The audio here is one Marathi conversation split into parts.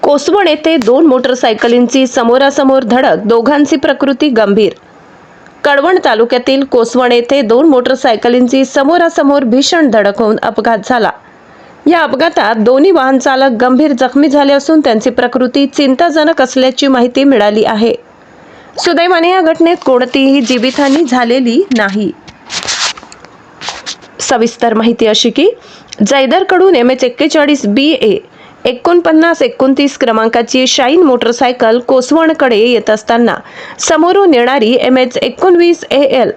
कोसवण येथे दोन मोटरसायकलींची समोरासमोर धडक, दोघांची प्रकृती गंभीर। कळवण तालुक्यातील कोसवण येथे दोन मोटरसायकलींची समोरासमोर भीषण धडक होऊन अपघात झाला। या अपघातात दोन्ही वाहन चालक गंभीर जखमी झाले असून त्यांची प्रकृती चिंताजनक असल्याची माहिती मिळाली आहे। सुदैवाने या घटनेत कोणतीही जीवितहानी झालेली नाही। सविस्तर माहिती अशी की जैदरकडून MH41 BA 4929 क्रमांकाची शाईन मोटरसायकल कोसवणकडे येत असताना समोरून येणारी MH19 AL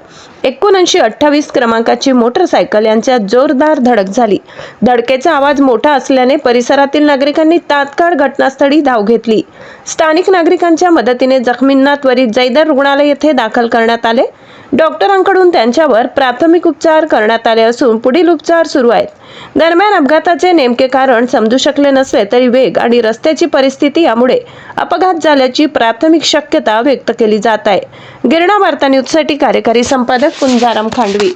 7928 क्रमांकाची मोटरसायकल यांच्यात जोरदार धडक झाली। धडकेचा आवाज मोठा असल्याने परिसरातील नागरिकांनी तात्काळ घटनास्थळी धाव घेतली। स्थानिक नागरिकांच्या मदतीने जखमींना त्वरित जैदर रुग्णालय येथे दाखल करण्यात आले। डॉक्टरांकडून त्यांच्यावर प्राथमिक उपचार करण्यात आले असून पुढील उपचार सुरू आहेत। दरम्यान अपघाताचे नेमके कारण समजू शकले नसले तरी वेग आणि रस्त्याची परिस्थिती यामुळे अपघात झाल्याची प्राथमिक शक्यता व्यक्त केली जात आहे। गिरणा वार्ता न्यूजसाठी कार्यकारी संपादक कुंजाराम खांडवी।